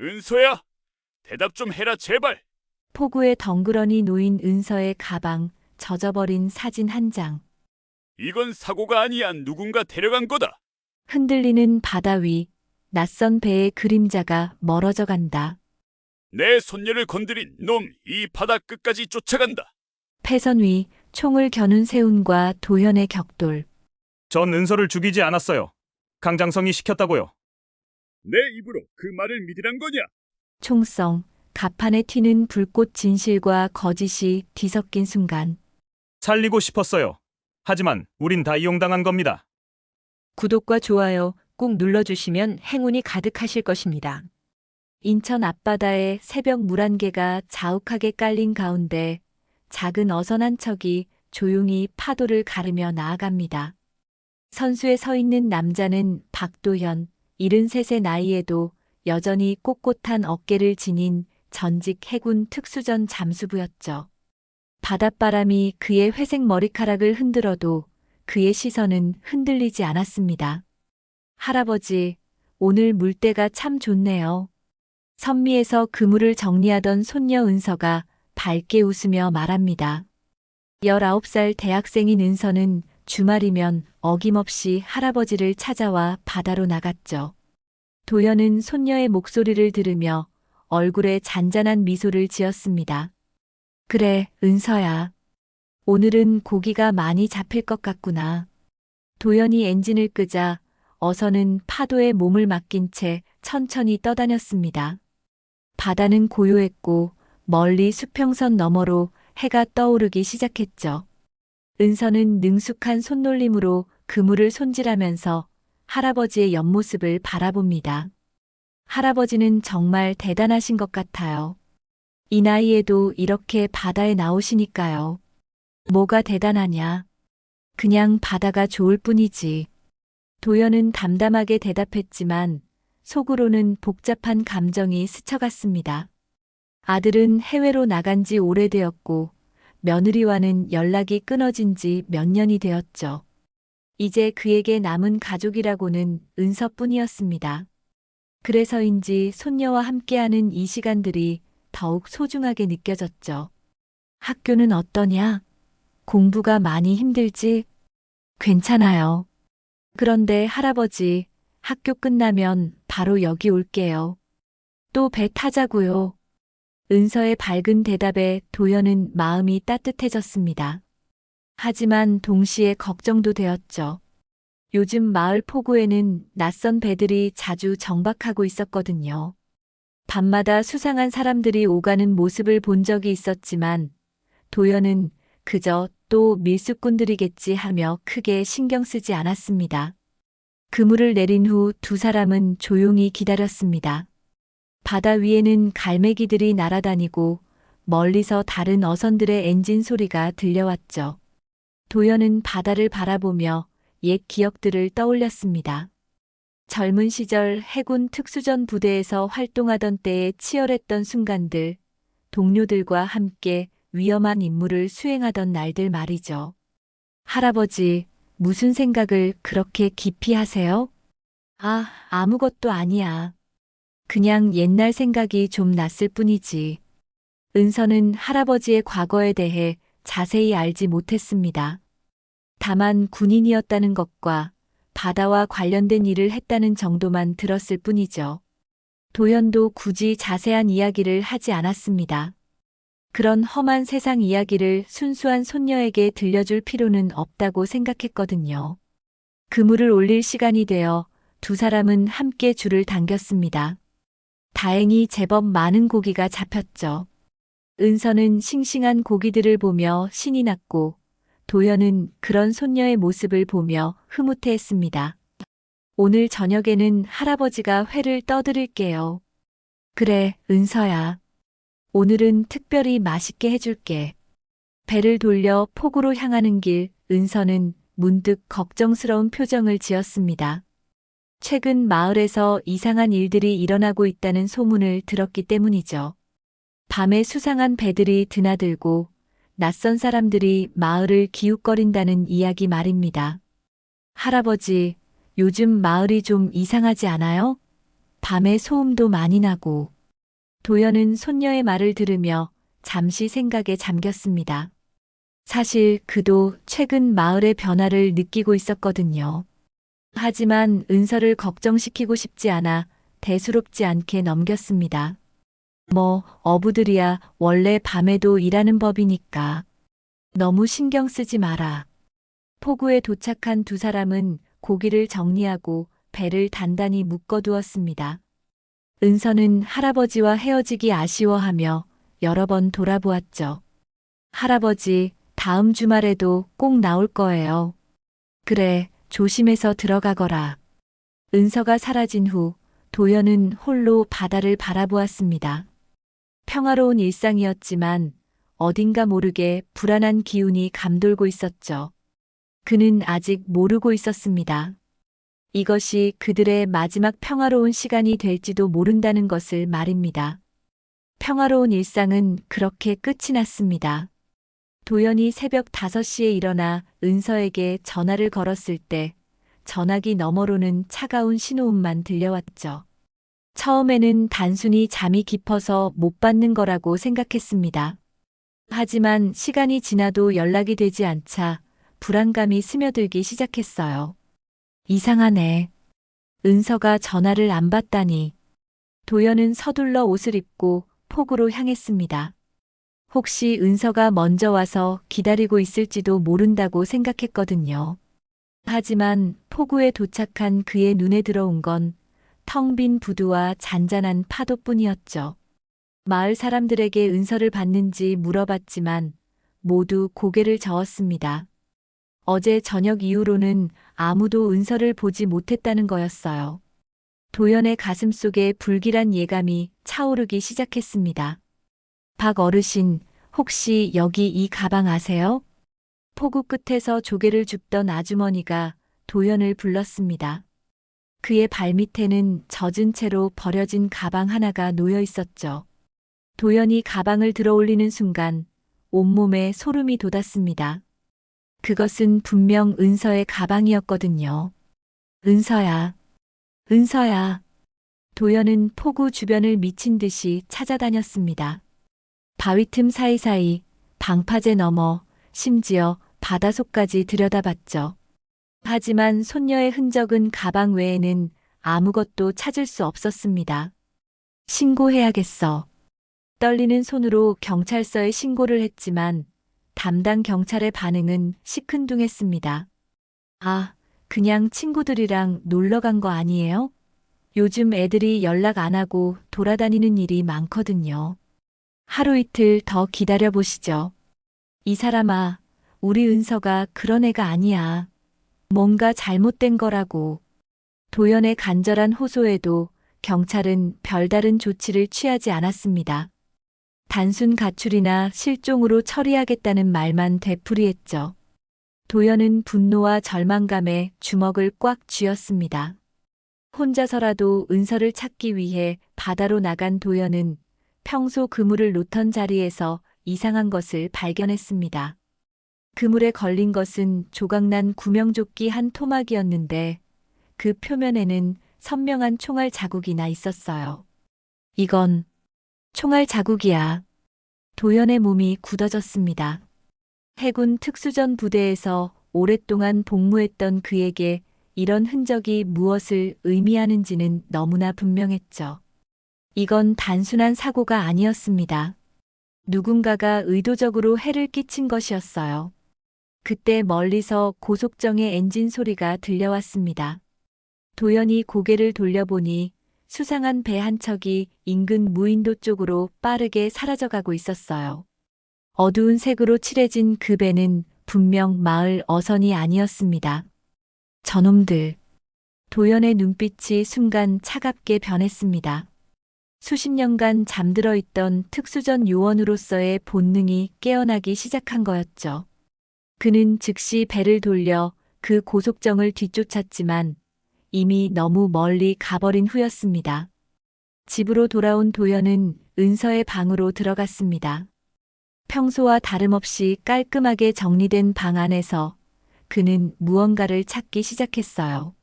은서야, 대답 좀 해라 제발. 폭우에 덩그러니 놓인 은서의 가방, 젖어버린 사진 한 장. 이건 사고가 아니야. 누군가 데려간 거다. 흔들리는 바다 위, 낯선 배의 그림자가 멀어져 간다. 내 손녀를 건드린 놈, 이 바다 끝까지 쫓아간다. 패선 위, 총을 겨눈 세운과 도현의 격돌. 전 은서를 죽이지 않았어요. 강장성이 시켰다고요. 내 입으로 그 말을 믿으란 거냐? 총성, 가판에 튀는 불꽃 진실과 거짓이 뒤섞인 순간. 살리고 싶었어요. 하지만 우린 다 이용당한 겁니다. 구독과 좋아요 꾹 눌러주시면 행운이 가득하실 것입니다. 인천 앞바다에 새벽 물 한 개가 자욱하게 깔린 가운데 작은 어선 한 척이 조용히 파도를 가르며 나아갑니다. 선수에 서 있는 남자는 박도현, 73의 나이에도 여전히 꼿꼿한 어깨를 지닌 전직 해군 특수전 잠수부였죠. 바닷바람이 그의 회색 머리카락을 흔들어도 그의 시선은 흔들리지 않았습니다. 할아버지, 오늘 물때가 참 좋네요. 선미에서 그물을 정리하던 손녀 은서가 밝게 웃으며 말합니다. 19살 대학생인 은서는 주말이면 어김없이 할아버지를 찾아와 바다로 나갔죠. 도연은 손녀의 목소리를 들으며 얼굴에 잔잔한 미소를 지었습니다. 그래, 은서야. 오늘은 고기가 많이 잡힐 것 같구나. 도연이 엔진을 끄자 어선은 파도에 몸을 맡긴 채 천천히 떠다녔습니다. 바다는 고요했고 멀리 수평선 너머로 해가 떠오르기 시작했죠. 은서는 능숙한 손놀림으로 그물을 손질하면서 할아버지의 옆모습을 바라봅니다. 할아버지는 정말 대단하신 것 같아요. 이 나이에도 이렇게 바다에 나오시니까요. 뭐가 대단하냐? 그냥 바다가 좋을 뿐이지. 도연은 담담하게 대답했지만 속으로는 복잡한 감정이 스쳐갔습니다. 아들은 해외로 나간 지 오래되었고 며느리와는 연락이 끊어진 지 몇 년이 되었죠. 이제 그에게 남은 가족이라고는 은서뿐이었습니다. 그래서인지 손녀와 함께하는 이 시간들이 더욱 소중하게 느껴졌죠. 학교는 어떠냐? 공부가 많이 힘들지? 괜찮아요. 그런데 할아버지, 학교 끝나면 바로 여기 올게요. 또 배 타자고요. 은서의 밝은 대답에 도연은 마음이 따뜻해졌습니다. 하지만 동시에 걱정도 되었죠. 요즘 마을 포구에는 낯선 배들이 자주 정박하고 있었거든요. 밤마다 수상한 사람들이 오가는 모습을 본 적이 있었지만 도연은 그저 또 밀수꾼들이겠지 하며 크게 신경 쓰지 않았습니다. 그물을 내린 후 두 사람은 조용히 기다렸습니다. 바다 위에는 갈매기들이 날아다니고 멀리서 다른 어선들의 엔진 소리가 들려왔죠. 도연은 바다를 바라보며 옛 기억들을 떠올렸습니다. 젊은 시절 해군 특수전 부대에서 활동하던 때의 치열했던 순간들, 동료들과 함께 위험한 임무를 수행하던 날들 말이죠. 할아버지, 무슨 생각을 그렇게 깊이 하세요? 아무것도 아니야. 그냥 옛날 생각이 좀 났을 뿐이지. 은서는 할아버지의 과거에 대해 자세히 알지 못했습니다. 다만 군인이었다는 것과 바다와 관련된 일을 했다는 정도만 들었을 뿐이죠. 도연도 굳이 자세한 이야기를 하지 않았습니다. 그런 험한 세상 이야기를 순수한 손녀에게 들려줄 필요는 없다고 생각했거든요. 그물을 올릴 시간이 되어 두 사람은 함께 줄을 당겼습니다. 다행히 제법 많은 고기가 잡혔죠. 은서는 싱싱한 고기들을 보며 신이 났고 도연은 그런 손녀의 모습을 보며 흐뭇해했습니다. 오늘 저녁에는 할아버지가 회를 떠드릴게요. 그래, 은서야. 오늘은 특별히 맛있게 해줄게. 배를 돌려 폭우로 향하는 길, 은서는 문득 걱정스러운 표정을 지었습니다. 최근 마을에서 이상한 일들이 일어나고 있다는 소문을 들었기 때문이죠. 밤에 수상한 배들이 드나들고 낯선 사람들이 마을을 기웃거린다는 이야기 말입니다. 할아버지, 요즘 마을이 좀 이상하지 않아요? 밤에 소음도 많이 나고. 도연은 손녀의 말을 들으며 잠시 생각에 잠겼습니다. 사실 그도 최근 마을의 변화를 느끼고 있었거든요. 하지만 은서를 걱정시키고 싶지 않아 대수롭지 않게 넘겼습니다. 뭐, 어부들이야 원래 밤에도 일하는 법이니까. 너무 신경 쓰지 마라. 포구에 도착한 두 사람은 고기를 정리하고 배를 단단히 묶어두었습니다. 은서는 할아버지와 헤어지기 아쉬워하며 여러 번 돌아보았죠. 할아버지, 다음 주말에도 꼭 나올 거예요. 그래, 조심해서 들어가거라. 은서가 사라진 후 도연은 홀로 바다를 바라보았습니다. 평화로운 일상이었지만 어딘가 모르게 불안한 기운이 감돌고 있었죠. 그는 아직 모르고 있었습니다. 이것이 그들의 마지막 평화로운 시간이 될지도 모른다는 것을 말입니다. 평화로운 일상은 그렇게 끝이 났습니다. 도연이 새벽 5시에 일어나 은서에게 전화를 걸었을 때 전화기 너머로는 차가운 신호음만 들려왔죠. 처음에는 단순히 잠이 깊어서 못 받는 거라고 생각했습니다. 하지만 시간이 지나도 연락이 되지 않자 불안감이 스며들기 시작했어요. 이상하네. 은서가 전화를 안 받다니. 도연은 서둘러 옷을 입고 폭우로 향했습니다. 혹시 은서가 먼저 와서 기다리고 있을지도 모른다고 생각했거든요. 하지만 폭우에 도착한 그의 눈에 들어온 건 텅 빈 부두와 잔잔한 파도뿐이었죠. 마을 사람들에게 은서를 봤는지 물어봤지만 모두 고개를 저었습니다. 어제 저녁 이후로는 아무도 은서를 보지 못했다는 거였어요. 도연의 가슴 속에 불길한 예감이 차오르기 시작했습니다. 박 어르신, 혹시 여기 이 가방 아세요? 폭우 끝에서 조개를 줍던 아주머니가 도연을 불렀습니다. 그의 발밑에는 젖은 채로 버려진 가방 하나가 놓여 있었죠. 도연이 가방을 들어 올리는 순간 온몸에 소름이 돋았습니다. 그것은 분명 은서의 가방이었거든요. 은서야, 은서야. 도연은 폭우 주변을 미친 듯이 찾아다녔습니다. 바위 틈 사이사이, 방파제 너머, 심지어 바닷속까지 들여다봤죠. 하지만 손녀의 흔적은 가방 외에는 아무것도 찾을 수 없었습니다. 신고해야겠어. 떨리는 손으로 경찰서에 신고를 했지만 담당 경찰의 반응은 시큰둥했습니다. 아, 그냥 친구들이랑 놀러 간 거 아니에요? 요즘 애들이 연락 안 하고 돌아다니는 일이 많거든요. 하루 이틀 더 기다려 보시죠. 이 사람아, 우리 은서가 그런 애가 아니야. 뭔가 잘못된 거라고. 도연의 간절한 호소에도 경찰은 별다른 조치를 취하지 않았습니다. 단순 가출이나 실종으로 처리하겠다는 말만 되풀이했죠. 도연은 분노와 절망감에 주먹을 꽉 쥐었습니다. 혼자서라도 은서를 찾기 위해 바다로 나간 도연은 평소 그물을 놓던 자리에서 이상한 것을 발견했습니다. 그물에 걸린 것은 조각난 구명조끼 한 토막이었는데 그 표면에는 선명한 총알 자국이 나 있었어요. 이건 총알 자국이야. 도연의 몸이 굳어졌습니다. 해군 특수전 부대에서 오랫동안 복무했던 그에게 이런 흔적이 무엇을 의미하는지는 너무나 분명했죠. 이건 단순한 사고가 아니었습니다. 누군가가 의도적으로 해를 끼친 것이었어요. 그때 멀리서 고속정의 엔진 소리가 들려왔습니다. 도연이 고개를 돌려보니 수상한 배 한 척이 인근 무인도 쪽으로 빠르게 사라져가고 있었어요. 어두운 색으로 칠해진 그 배는 분명 마을 어선이 아니었습니다. 저놈들. 도연의 눈빛이 순간 차갑게 변했습니다. 수십 년간 잠들어 있던 특수전 요원으로서의 본능이 깨어나기 시작한 거였죠. 그는 즉시 배를 돌려 그 고속정을 뒤쫓았지만 이미 너무 멀리 가버린 후였습니다. 집으로 돌아온 도연은 은서의 방으로 들어갔습니다. 평소와 다름없이 깔끔하게 정리된 방 안에서 그는 무언가를 찾기 시작했어요.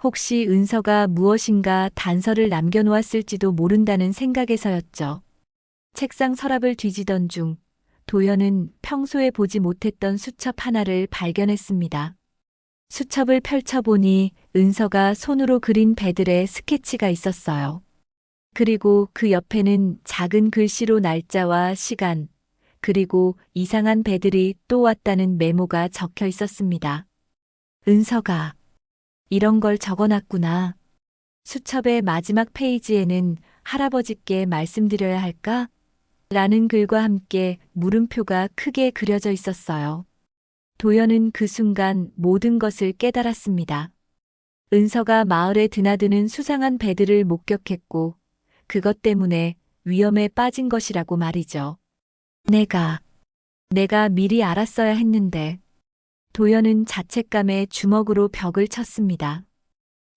혹시 은서가 무엇인가 단서를 남겨놓았을지도 모른다는 생각에서였죠. 책상 서랍을 뒤지던 중 도연은 평소에 보지 못했던 수첩 하나를 발견했습니다. 수첩을 펼쳐보니 은서가 손으로 그린 배들의 스케치가 있었어요. 그리고 그 옆에는 작은 글씨로 날짜와 시간, 그리고 이상한 배들이 또 왔다는 메모가 적혀 있었습니다. 은서가 이런 걸 적어놨구나. 수첩의 마지막 페이지에는 할아버지께 말씀드려야 할까? 라는 글과 함께 물음표가 크게 그려져 있었어요. 도연은 그 순간 모든 것을 깨달았습니다. 은서가 마을에 드나드는 수상한 배들을 목격했고 그것 때문에 위험에 빠진 것이라고 말이죠. 내가 미리 알았어야 했는데. 도연은 자책감에 주먹으로 벽을 쳤습니다.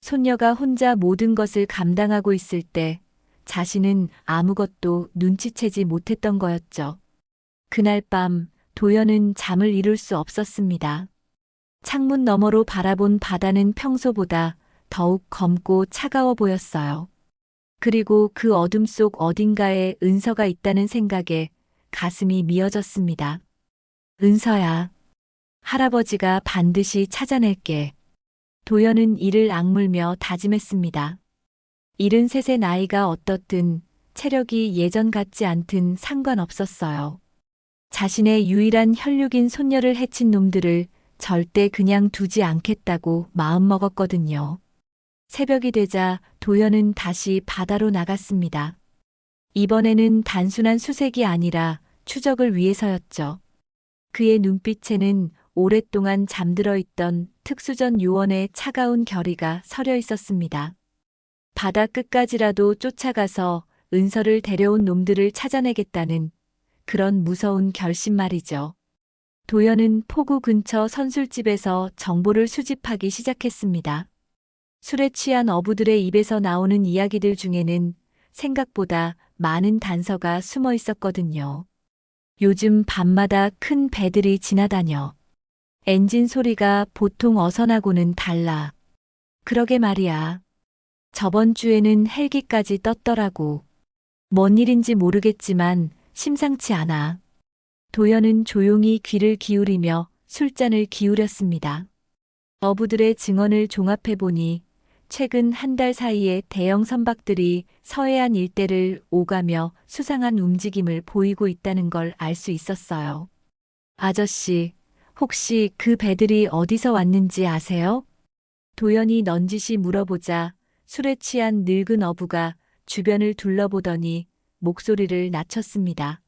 손녀가 혼자 모든 것을 감당하고 있을 때 자신은 아무것도 눈치채지 못했던 거였죠. 그날 밤 도연은 잠을 이룰 수 없었습니다. 창문 너머로 바라본 바다는 평소보다 더욱 검고 차가워 보였어요. 그리고 그 어둠 속 어딘가에 은서가 있다는 생각에 가슴이 미어졌습니다. 은서야. 할아버지가 반드시 찾아낼게. 도연은 이를 악물며 다짐했습니다. 73의 나이가 어떻든 체력이 예전 같지 않든 상관없었어요. 자신의 유일한 혈육인 손녀를 해친 놈들을 절대 그냥 두지 않겠다고 마음먹었거든요. 새벽이 되자 도연은 다시 바다로 나갔습니다. 이번에는 단순한 수색이 아니라 추적을 위해서였죠. 그의 눈빛에는 오랫동안 잠들어 있던 특수전 요원의 차가운 결의가 서려 있었습니다. 바다 끝까지라도 쫓아가서 은서를 데려온 놈들을 찾아내겠다는 그런 무서운 결심 말이죠. 도연은 포구 근처 선술집에서 정보를 수집하기 시작했습니다. 술에 취한 어부들의 입에서 나오는 이야기들 중에는 생각보다 많은 단서가 숨어 있었거든요. 요즘 밤마다 큰 배들이 지나다녀. 엔진 소리가 보통 어선하고는 달라. 그러게 말이야. 저번 주에는 헬기까지 떴더라고. 뭔 일인지 모르겠지만 심상치 않아. 도연은 조용히 귀를 기울이며 술잔을 기울였습니다. 어부들의 증언을 종합해보니 최근 한 달 사이에 대형 선박들이 서해안 일대를 오가며 수상한 움직임을 보이고 있다는 걸 알 수 있었어요. 아저씨, 혹시 그 배들이 어디서 왔는지 아세요? 도연이 넌지시 물어보자 술에 취한 늙은 어부가 주변을 둘러보더니 목소리를 낮췄습니다.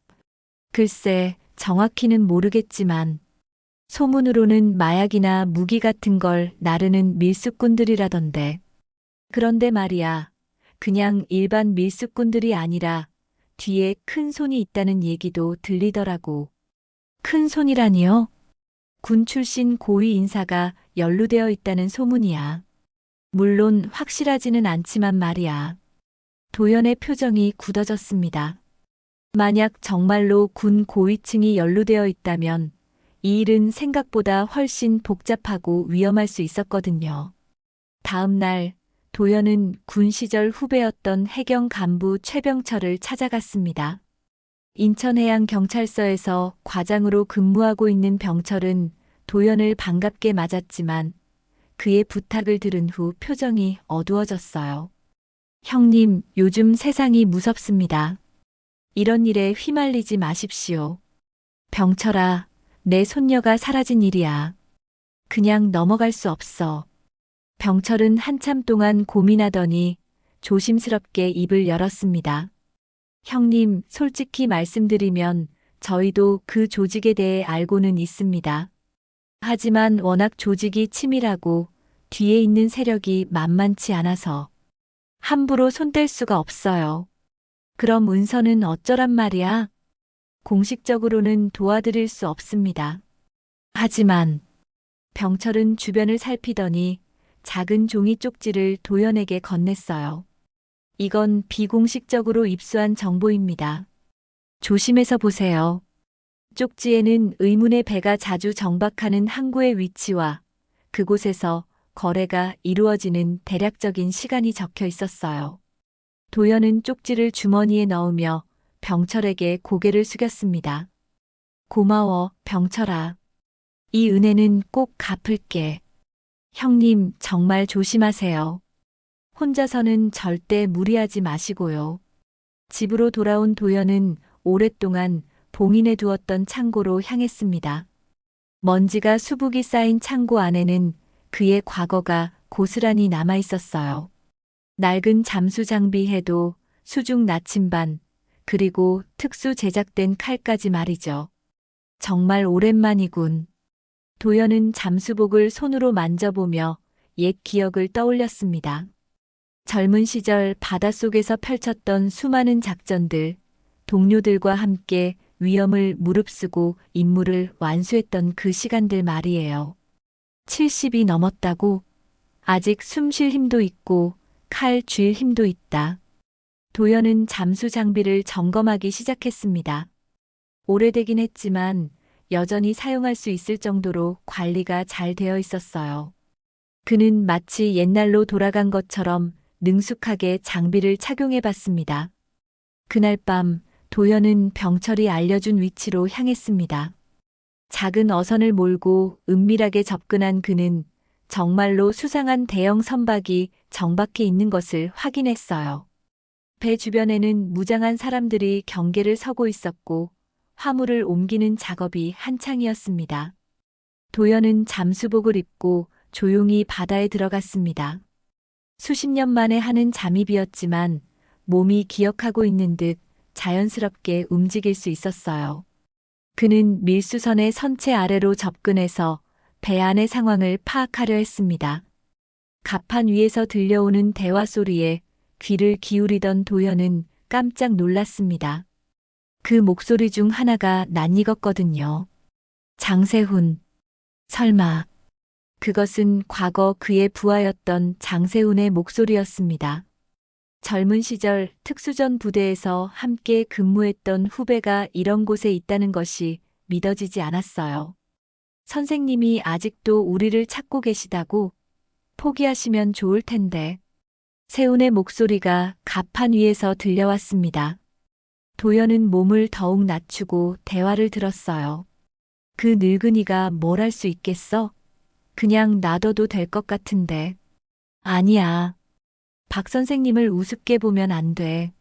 글쎄, 정확히는 모르겠지만 소문으로는 마약이나 무기 같은 걸 나르는 밀수꾼들이라던데. 그런데 말이야, 그냥 일반 밀수꾼들이 아니라 뒤에 큰 손이 있다는 얘기도 들리더라고. 큰 손이라니요? 군 출신 고위 인사가 연루되어 있다는 소문이야. 물론 확실하지는 않지만 말이야. 도연의 표정이 굳어졌습니다. 만약 정말로 군 고위층이 연루되어 있다면 이 일은 생각보다 훨씬 복잡하고 위험할 수 있었거든요. 다음 날 도연은 군 시절 후배였던 해경 간부 최병철을 찾아갔습니다. 인천해양경찰서에서 과장으로 근무하고 있는 병철은 도연을 반갑게 맞았지만 그의 부탁을 들은 후 표정이 어두워졌어요. 형님, 요즘 세상이 무섭습니다. 이런 일에 휘말리지 마십시오. 병철아, 내 손녀가 사라진 일이야. 그냥 넘어갈 수 없어. 병철은 한참 동안 고민하더니 조심스럽게 입을 열었습니다. 형님, 솔직히 말씀드리면 저희도 그 조직에 대해 알고는 있습니다. 하지만 워낙 조직이 치밀하고 뒤에 있는 세력이 만만치 않아서 함부로 손댈 수가 없어요. 그럼 은서는 어쩌란 말이야? 공식적으로는 도와드릴 수 없습니다. 하지만 병철은 주변을 살피더니 작은 종이 쪽지를 도연에게 건넸어요. 이건 비공식적으로 입수한 정보입니다. 조심해서 보세요. 쪽지에는 의문의 배가 자주 정박하는 항구의 위치와 그곳에서 거래가 이루어지는 대략적인 시간이 적혀 있었어요. 도연은 쪽지를 주머니에 넣으며 병철에게 고개를 숙였습니다. 고마워, 병철아. 이 은혜는 꼭 갚을게. 형님, 정말 조심하세요. 혼자서는 절대 무리하지 마시고요. 집으로 돌아온 도연은 오랫동안 봉인해 두었던 창고로 향했습니다. 먼지가 수북이 쌓인 창고 안에는 그의 과거가 고스란히 남아 있었어요. 낡은 잠수 장비에도 수중 나침반, 그리고 특수 제작된 칼까지 말이죠. 정말 오랜만이군. 도연은 잠수복을 손으로 만져보며 옛 기억을 떠올렸습니다. 젊은 시절 바닷속에서 펼쳤던 수많은 작전들, 동료들과 함께 위험을 무릅쓰고 임무를 완수했던 그 시간들 말이에요. 70이 넘었다고? 아직 숨 쉴 힘도 있고 칼 쥘 힘도 있다. 도연은 잠수 장비를 점검하기 시작했습니다. 오래되긴 했지만 여전히 사용할 수 있을 정도로 관리가 잘 되어 있었어요. 그는 마치 옛날로 돌아간 것처럼 능숙하게 장비를 착용해 봤습니다. 그날 밤 도연은 병철이 알려준 위치로 향했습니다. 작은 어선을 몰고 은밀하게 접근한 그는 정말로 수상한 대형 선박이 정박해 있는 것을 확인했어요. 배 주변에는 무장한 사람들이 경계를 서고 있었고 화물을 옮기는 작업이 한창이었습니다. 도연은 잠수복을 입고 조용히 바다에 들어갔습니다. 수십 년 만에 하는 잠입이었지만 몸이 기억하고 있는 듯 자연스럽게 움직일 수 있었어요. 그는 밀수선의 선체 아래로 접근해서 배 안의 상황을 파악하려 했습니다. 갑판 위에서 들려오는 대화 소리에 귀를 기울이던 도연은 깜짝 놀랐습니다. 그 목소리 중 하나가 낯익었거든요. 장세훈. 설마. 그것은 과거 그의 부하였던 장세훈의 목소리였습니다. 젊은 시절 특수전 부대에서 함께 근무했던 후배가 이런 곳에 있다는 것이 믿어지지 않았어요. 선생님이 아직도 우리를 찾고 계시다고? 포기하시면 좋을 텐데. 세훈의 목소리가 갑판 위에서 들려왔습니다. 도연은 몸을 더욱 낮추고 대화를 들었어요. 그 늙은이가 뭘 할 수 있겠어? 그냥 놔둬도 될 것 같은데. 아니야. 박 선생님을 우습게 보면 안 돼.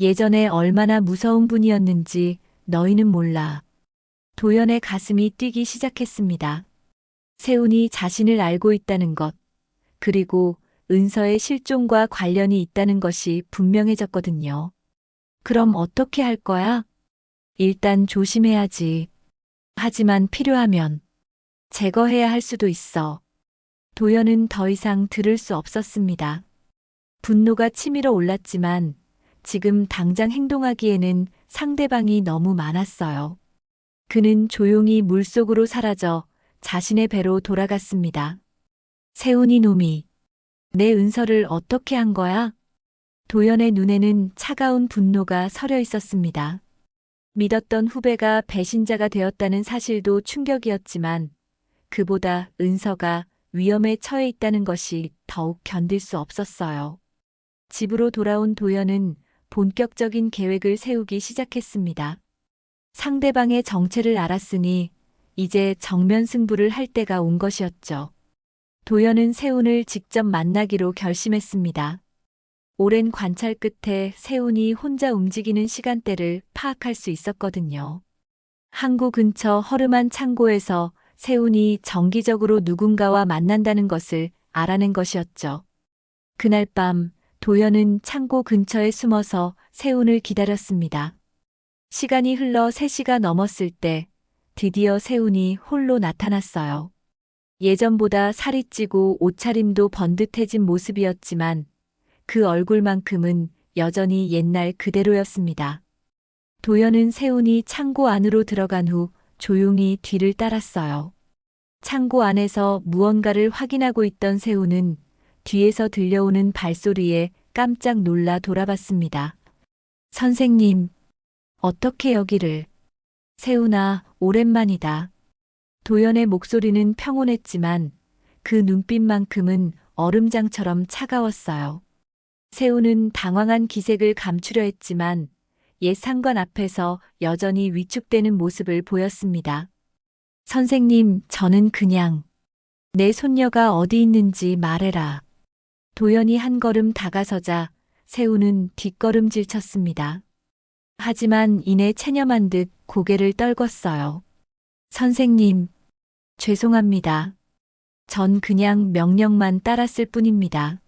예전에 얼마나 무서운 분이었는지 너희는 몰라. 도연의 가슴이 뛰기 시작했습니다. 세훈이 자신을 알고 있다는 것, 그리고 은서의 실종과 관련이 있다는 것이 분명해졌거든요. 그럼 어떻게 할 거야? 일단 조심해야지. 하지만 필요하면 제거해야 할 수도 있어. 도연은 더 이상 들을 수 없었습니다. 분노가 치밀어 올랐지만 지금 당장 행동하기에는 상대방이 너무 많았어요. 그는 조용히 물속으로 사라져 자신의 배로 돌아갔습니다. 세훈이 놈이 내 은서를 어떻게 한 거야? 도연의 눈에는 차가운 분노가 서려 있었습니다. 믿었던 후배가 배신자가 되었다는 사실도 충격이었지만 그보다 은서가 위험에 처해 있다는 것이 더욱 견딜 수 없었어요. 집으로 돌아온 도연은 본격적인 계획을 세우기 시작했습니다. 상대방의 정체를 알았으니 이제 정면 승부를 할 때가 온 것이었죠. 도연은 세훈을 직접 만나기로 결심했습니다. 오랜 관찰 끝에 세훈이 혼자 움직이는 시간대를 파악할 수 있었거든요. 항구 근처 허름한 창고에서 세훈이 정기적으로 누군가와 만난다는 것을 알아낸 것이었죠. 그날 밤 도연은 창고 근처에 숨어서 세훈을 기다렸습니다. 시간이 흘러 3시가 넘었을 때 드디어 세훈이 홀로 나타났어요. 예전보다 살이 찌고 옷차림도 번듯해진 모습이었지만 그 얼굴만큼은 여전히 옛날 그대로였습니다. 도연은 세훈이 창고 안으로 들어간 후 조용히 뒤를 따랐어요. 창고 안에서 무언가를 확인하고 있던 세훈은 뒤에서 들려오는 발소리에 깜짝 놀라 돌아봤습니다. 선생님, 어떻게 여기를? 세훈아, 오랜만이다. 도연의 목소리는 평온했지만 그 눈빛만큼은 얼음장처럼 차가웠어요. 세우는 당황한 기색을 감추려 했지만 옛 상관 앞에서 여전히 위축되는 모습을 보였습니다. 선생님, 저는 그냥 내 손녀가 어디 있는지 말해라. 도연이 한 걸음 다가서자 세우는 뒷걸음질 쳤습니다. 하지만 이내 체념한 듯 고개를 떨궜어요. 선생님, 죄송합니다. 전 그냥 명령만 따랐을 뿐입니다.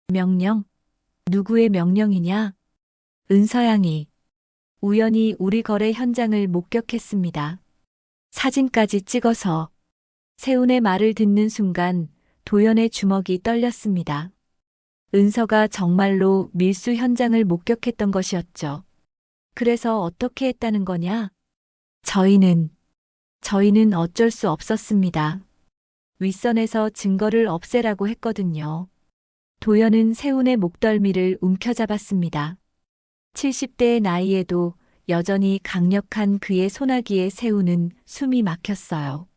명령? 누구의 명령이냐? 은서양이. 우연히 우리 거래 현장을 목격했습니다. 사진까지 찍어서. 세운의 말을 듣는 순간 도연의 주먹이 떨렸습니다. 은서가 정말로 밀수 현장을 목격했던 것이었죠. 그래서 어떻게 했다는 거냐? 저희는 어쩔 수 없었습니다. 윗선에서 증거를 없애라고 했거든요. 도연은 세운의 목덜미를 움켜잡았습니다. 70대의 나이에도 여전히 강력한 그의 손아귀에 세우는 숨이 막혔어요.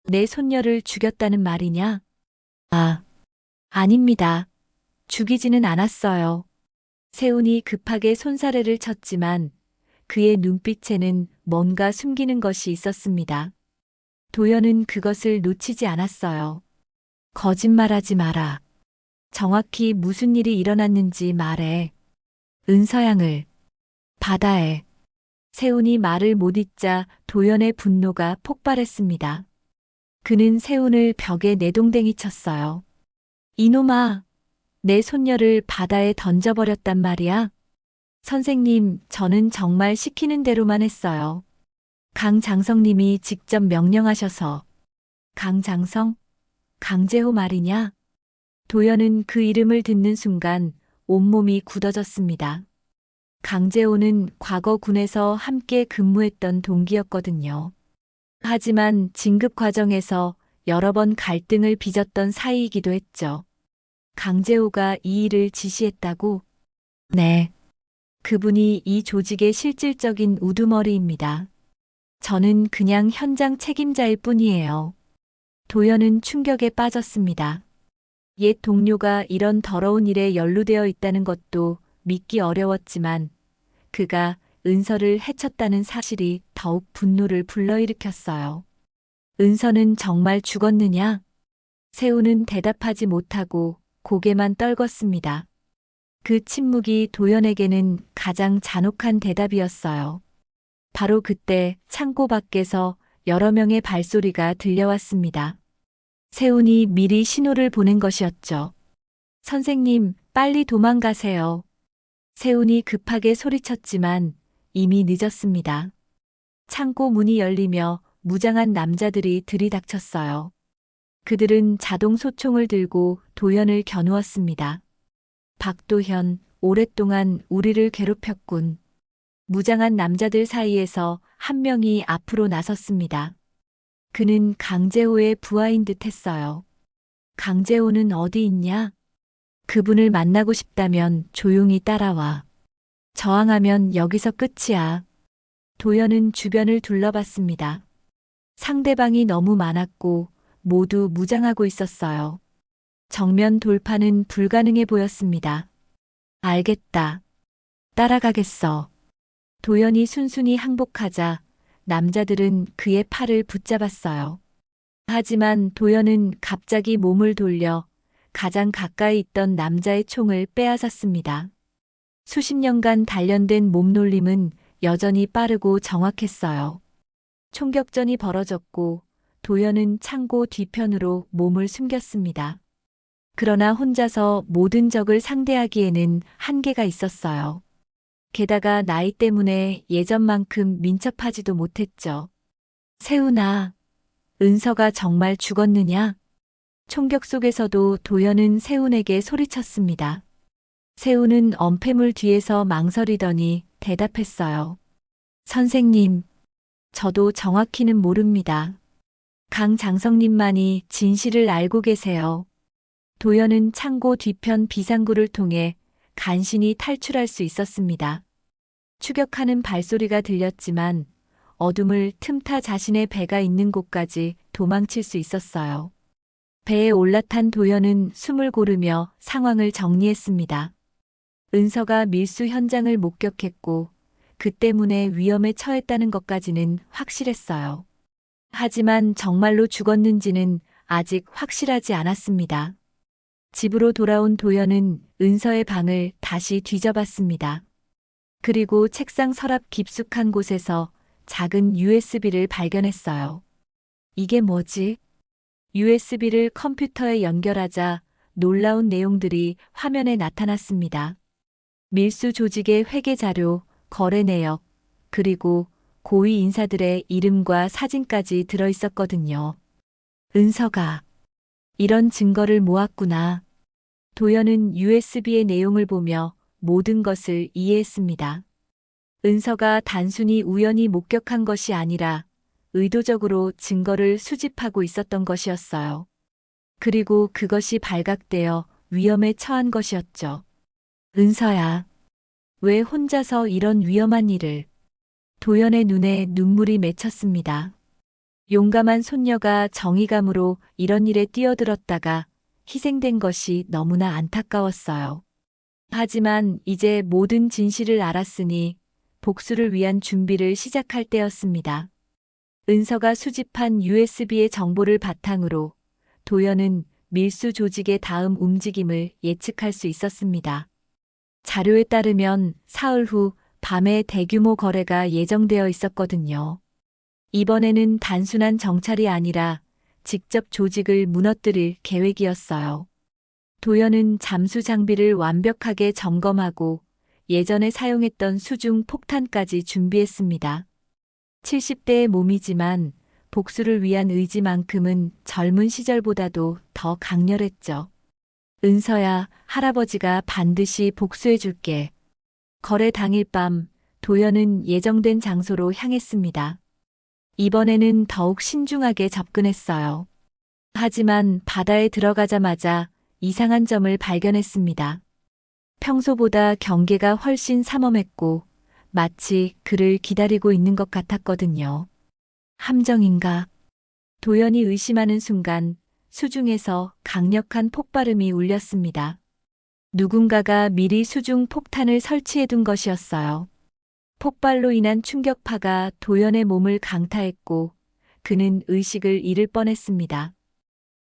내 손녀를 죽였다는 말이냐? 아닙니다. 죽이지는 않았어요. 세운이 급하게 손사래를 쳤지만 그의 눈빛에는 뭔가 숨기는 것이 있었습니다. 도연은 그것을 놓치지 않았어요. 거짓말하지 마라. 정확히 무슨 일이 일어났는지 말해. 은서양을 바다에. 세운이 말을 못 잇자 도연의 분노가 폭발했습니다. 그는 세운을 벽에 내동댕이 쳤어요. 이놈아, 내 손녀를 바다에 던져버렸단 말이야? 선생님, 저는 정말 시키는 대로만 했어요. 강장성님이 직접 명령하셔서. 강장성? 강재호 말이냐? 도연은 그 이름을 듣는 순간 온몸이 굳어졌습니다. 강재호는 과거 군에서 함께 근무했던 동기였거든요. 하지만 진급 과정에서 여러 번 갈등을 빚었던 사이이기도 했죠. 강재호가 이 일을 지시했다고? 네. 그분이 이 조직의 실질적인 우두머리입니다. 저는 그냥 현장 책임자일 뿐이에요. 도연은 충격에 빠졌습니다. 옛 동료가 이런 더러운 일에 연루되어 있다는 것도 믿기 어려웠지만 그가 은서를 해쳤다는 사실이 더욱 분노를 불러일으켰어요. 은서는 정말 죽었느냐? 세우는 대답하지 못하고 고개만 떨궜습니다. 그 침묵이 도연에게는 가장 잔혹한 대답이었어요. 바로 그때 창고 밖에서 여러 명의 발소리가 들려왔습니다. 세운이 미리 신호를 보낸 것이었죠. 선생님, 빨리 도망가세요. 세운이 급하게 소리쳤지만 이미 늦었습니다. 창고 문이 열리며 무장한 남자들이 들이닥쳤어요. 그들은 자동 소총을 들고 도연을 겨누었습니다. 박도현, 오랫동안 우리를 괴롭혔군. 무장한 남자들 사이에서 한 명이 앞으로 나섰습니다. 그는 강재호의 부하인 듯 했어요. 강재호는 어디 있냐? 그분을 만나고 싶다면 조용히 따라와. 저항하면 여기서 끝이야. 도연은 주변을 둘러봤습니다. 상대방이 너무 많았고 모두 무장하고 있었어요. 정면 돌파는 불가능해 보였습니다. 알겠다. 따라가겠어. 도연이 순순히 항복하자 남자들은 그의 팔을 붙잡았어요. 하지만 도연은 갑자기 몸을 돌려 가장 가까이 있던 남자의 총을 빼앗았습니다. 수십 년간 단련된 몸놀림은 여전히 빠르고 정확했어요. 총격전이 벌어졌고 도연은 창고 뒤편으로 몸을 숨겼습니다. 그러나 혼자서 모든 적을 상대하기에는 한계가 있었어요. 게다가 나이 때문에 예전만큼 민첩하지도 못했죠. 세훈아, 은서가 정말 죽었느냐? 총격 속에서도 도연은 세훈에게 소리쳤습니다. 세훈은 엄폐물 뒤에서 망설이더니 대답했어요. 선생님, 저도 정확히는 모릅니다. 강장성님만이 진실을 알고 계세요. 도연은 창고 뒤편 비상구를 통해 간신히 탈출할 수 있었습니다. 추격하는 발소리가 들렸지만 어둠을 틈타 자신의 배가 있는 곳까지 도망칠 수 있었어요. 배에 올라탄 도연은 숨을 고르며 상황을 정리했습니다. 은서가 밀수 현장을 목격했고 그 때문에 위험에 처했다는 것까지는 확실했어요. 하지만 정말로 죽었는지는 아직 확실하지 않았습니다. 집으로 돌아온 도연은 은서의 방을 다시 뒤져봤습니다. 그리고 책상 서랍 깊숙한 곳에서 작은 USB를 발견했어요. 이게 뭐지? USB를 컴퓨터에 연결하자 놀라운 내용들이 화면에 나타났습니다. 밀수 조직의 회계 자료, 거래 내역, 그리고 고위 인사들의 이름과 사진까지 들어 있었거든요. 은서가 이런 증거를 모았구나. 도연은 USB의 내용을 보며 모든 것을 이해했습니다. 은서가 단순히 우연히 목격한 것이 아니라 의도적으로 증거를 수집하고 있었던 것이었어요. 그리고 그것이 발각되어 위험에 처한 것이었죠. 은서야, 왜 혼자서 이런 위험한 일을? 도연의 눈에 눈물이 맺혔습니다. 용감한 손녀가 정의감으로 이런 일에 뛰어들었다가 희생된 것이 너무나 안타까웠어요. 하지만 이제 모든 진실을 알았으니 복수를 위한 준비를 시작할 때였습니다. 은서가 수집한 USB의 정보를 바탕으로 도연은 밀수 조직의 다음 움직임을 예측할 수 있었습니다. 자료에 따르면 사흘 후 밤에 대규모 거래가 예정되어 있었거든요. 이번에는 단순한 정찰이 아니라 직접 조직을 무너뜨릴 계획이었어요. 도연은 잠수 장비를 완벽하게 점검하고 예전에 사용했던 수중 폭탄까지 준비했습니다. 70대의 몸이지만 복수를 위한 의지만큼은 젊은 시절보다도 더 강렬했죠. 은서야, 할아버지가 반드시 복수해줄게. 거래 당일 밤 도연은 예정된 장소로 향했습니다. 이번에는 더욱 신중하게 접근했어요. 하지만 바다에 들어가자마자 이상한 점을 발견했습니다. 평소보다 경계가 훨씬 삼엄했고 마치 그를 기다리고 있는 것 같았거든요. 함정인가? 도연이 의심하는 순간 수중에서 강력한 폭발음이 울렸습니다. 누군가가 미리 수중 폭탄을 설치해둔 것이었어요. 폭발로 인한 충격파가 도연의 몸을 강타했고 그는 의식을 잃을 뻔했습니다.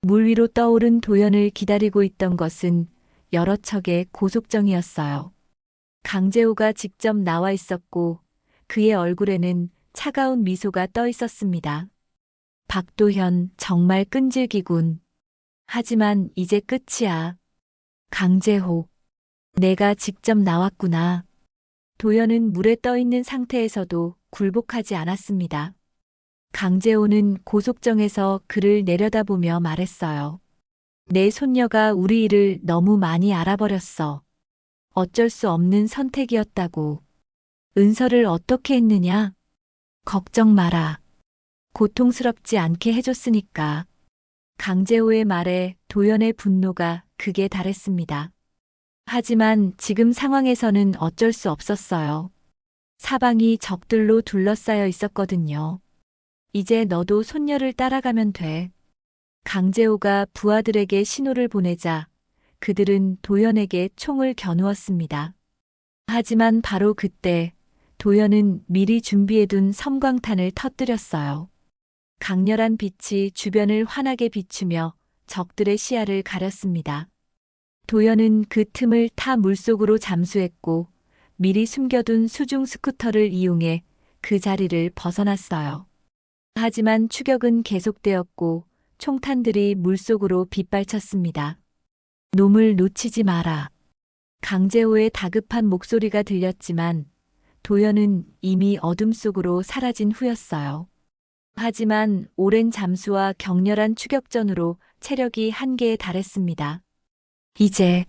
물 위로 떠오른 도연을 기다리고 있던 것은 여러 척의 고속정이었어요. 강재호가 직접 나와 있었고 그의 얼굴에는 차가운 미소가 떠 있었습니다. 박도현, 정말 끈질기군. 하지만 이제 끝이야. 강재호, 내가 직접 나왔구나. 도연은 물에 떠 있는 상태에서도 굴복하지 않았습니다. 강재호는 고속정에서 그를 내려다보며 말했어요. 내 손녀가 우리 일을 너무 많이 알아버렸어. 어쩔 수 없는 선택이었다고. 은서를 어떻게 했느냐? 걱정 마라. 고통스럽지 않게 해줬으니까. 강재호의 말에 도연의 분노가 극에 달했습니다. 하지만 지금 상황에서는 어쩔 수 없었어요. 사방이 적들로 둘러싸여 있었거든요. 이제 너도 손녀를 따라가면 돼. 강재호가 부하들에게 신호를 보내자 그들은 도연에게 총을 겨누었습니다. 하지만 바로 그때 도연은 미리 준비해둔 섬광탄을 터뜨렸어요. 강렬한 빛이 주변을 환하게 비추며 적들의 시야를 가렸습니다. 도연은 그 틈을 타 물속으로 잠수했고 미리 숨겨둔 수중 스쿠터를 이용해 그 자리를 벗어났어요. 하지만 추격은 계속되었고 총탄들이 물속으로 빗발쳤습니다. 놈을 놓치지 마라. 강재호의 다급한 목소리가 들렸지만 도연은 이미 어둠 속으로 사라진 후였어요. 하지만 오랜 잠수와 격렬한 추격전으로 체력이 한계에 달했습니다. 이제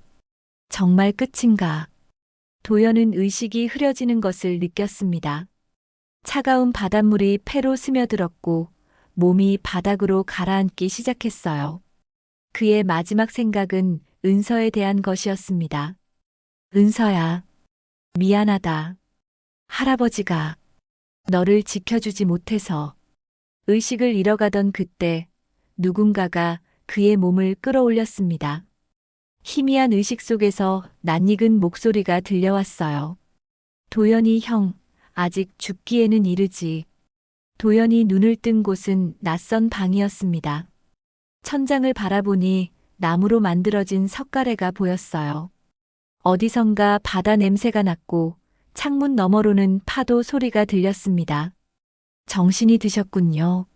정말 끝인가? 도연은 의식이 흐려지는 것을 느꼈습니다. 차가운 바닷물이 폐로 스며들었고 몸이 바닥으로 가라앉기 시작했어요. 그의 마지막 생각은 은서에 대한 것이었습니다. 은서야, 미안하다. 할아버지가 너를 지켜주지 못해서. 의식을 잃어가던 그때 누군가가 그의 몸을 끌어올렸습니다. 희미한 의식 속에서 낯익은 목소리가 들려왔어요. 도연이 형, 아직 죽기에는 이르지. 도연이 눈을 뜬 곳은 낯선 방이었습니다. 천장을 바라보니 나무로 만들어진 석가래가 보였어요. 어디선가 바다 냄새가 났고 창문 너머로는 파도 소리가 들렸습니다. 정신이 드셨군요.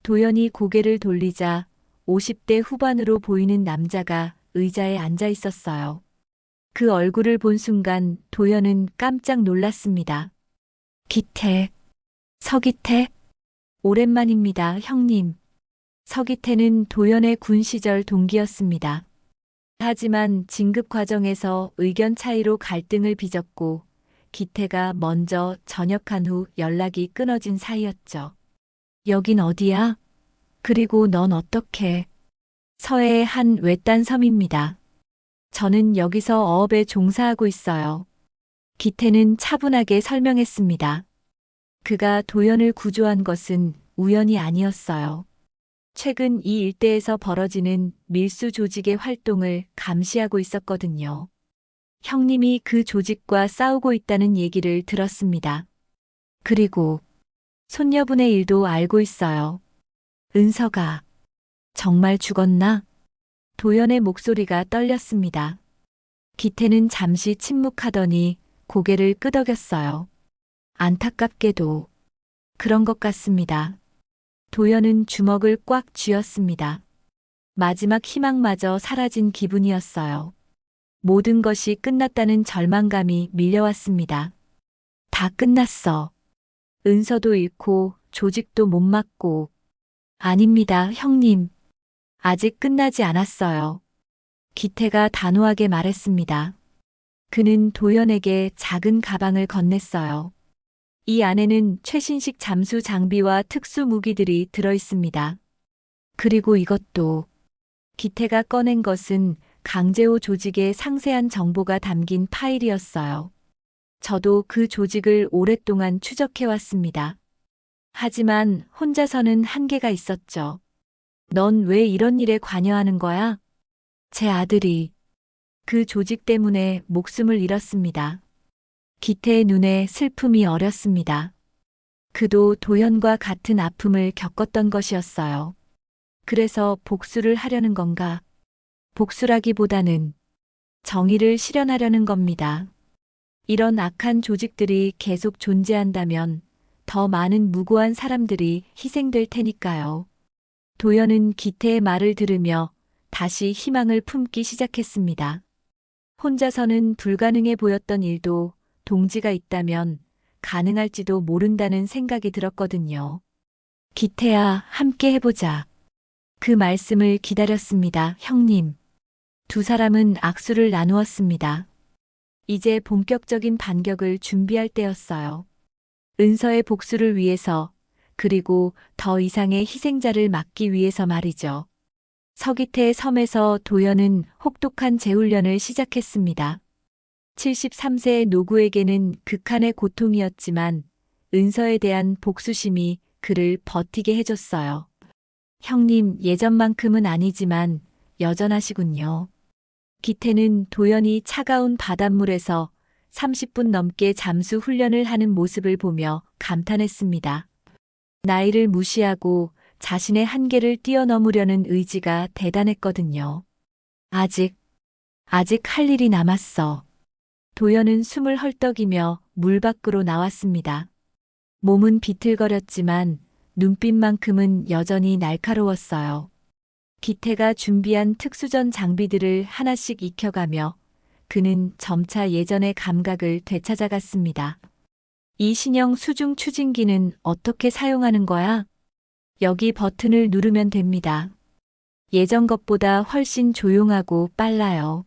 도연이 고개를 돌리자 50대 후반으로 보이는 남자가 의자에 앉아 있었어요. 그 얼굴을 본 순간 도연은 깜짝 놀랐습니다. 기태, 서기태? 오랜만입니다, 형님. 서기태는 도연의 군 시절 동기였습니다. 하지만 진급 과정에서 의견 차이로 갈등을 빚었고 기태가 먼저 전역한 후 연락이 끊어진 사이였죠. 여긴 어디야? 그리고 넌 어떻게? 서해의 한 외딴 섬입니다. 저는 여기서 어업에 종사하고 있어요. 기태는 차분하게 설명했습니다. 그가 도연을 구조한 것은 우연이 아니었어요. 최근 이 일대에서 벌어지는 밀수 조직의 활동을 감시하고 있었거든요. 형님이 그 조직과 싸우고 있다는 얘기를 들었습니다. 그리고 손녀분의 일도 알고 있어요. 은서가 정말 죽었나? 도연의 목소리가 떨렸습니다. 기태는 잠시 침묵하더니 고개를 끄덕였어요. 안타깝게도 그런 것 같습니다. 도연은 주먹을 꽉 쥐었습니다. 마지막 희망마저 사라진 기분이었어요. 모든 것이 끝났다는 절망감이 밀려왔습니다. 다 끝났어. 은서도 잃고 조직도 못 막고. 아닙니다, 형님. 아직 끝나지 않았어요. 기태가 단호하게 말했습니다. 그는 도연에게 작은 가방을 건넸어요. 이 안에는 최신식 잠수 장비와 특수 무기들이 들어 있습니다. 그리고 이것도. 기태가 꺼낸 것은 강제호 조직의 상세한 정보가 담긴 파일이었어요. 저도 그 조직을 오랫동안 추적해왔습니다. 하지만 혼자서는 한계가 있었죠. 넌 왜 이런 일에 관여하는 거야? 제 아들이 그 조직 때문에 목숨을 잃었습니다. 기태의 눈에 슬픔이 어렸습니다. 그도 도연과 같은 아픔을 겪었던 것이었어요. 그래서 복수를 하려는 건가? 복수라기보다는 정의를 실현하려는 겁니다. 이런 악한 조직들이 계속 존재한다면 더 많은 무고한 사람들이 희생될 테니까요. 도연은 기태의 말을 들으며 다시 희망을 품기 시작했습니다. 혼자서는 불가능해 보였던 일도 동지가 있다면 가능할지도 모른다는 생각이 들었거든요. 기태야, 함께 해보자. 그 말씀을 기다렸습니다, 형님. 두 사람은 악수를 나누었습니다. 이제 본격적인 반격을 준비할 때였어요. 은서의 복수를 위해서, 그리고 더 이상의 희생자를 막기 위해서 말이죠. 서기태의 섬에서 도연은 혹독한 재훈련을 시작했습니다. 73세의 노구에게는 극한의 고통이었지만 은서에 대한 복수심이 그를 버티게 해줬어요. 형님, 예전만큼은 아니지만 여전하시군요. 기태는 도연이 차가운 바닷물에서 30분 넘게 잠수 훈련을 하는 모습을 보며 감탄했습니다. 나이를 무시하고 자신의 한계를 뛰어넘으려는 의지가 대단했거든요. 아직 할 일이 남았어. 도연은 숨을 헐떡이며 물 밖으로 나왔습니다. 몸은 비틀거렸지만 눈빛만큼은 여전히 날카로웠어요. 기태가 준비한 특수전 장비들을 하나씩 익혀가며 그는 점차 예전의 감각을 되찾아갔습니다. 이 신형 수중 추진기는 어떻게 사용하는 거야? 여기 버튼을 누르면 됩니다. 예전 것보다 훨씬 조용하고 빨라요.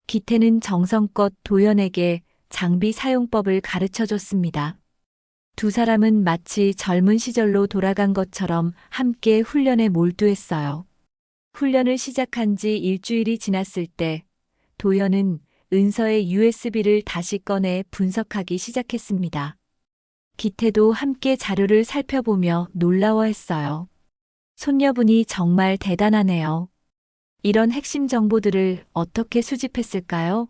기태는 정성껏 도연에게 장비 사용법을 가르쳐 줬습니다. 두 사람은 마치 젊은 시절로 돌아간 것처럼 함께 훈련에 몰두했어요. 훈련을 시작한 지 일주일이 지났을 때 도연은 은서의 USB를 다시 꺼내 분석하기 시작했습니다. 기태도 함께 자료를 살펴보며 놀라워했어요. 손녀분이 정말 대단하네요. 이런 핵심 정보들을 어떻게 수집했을까요?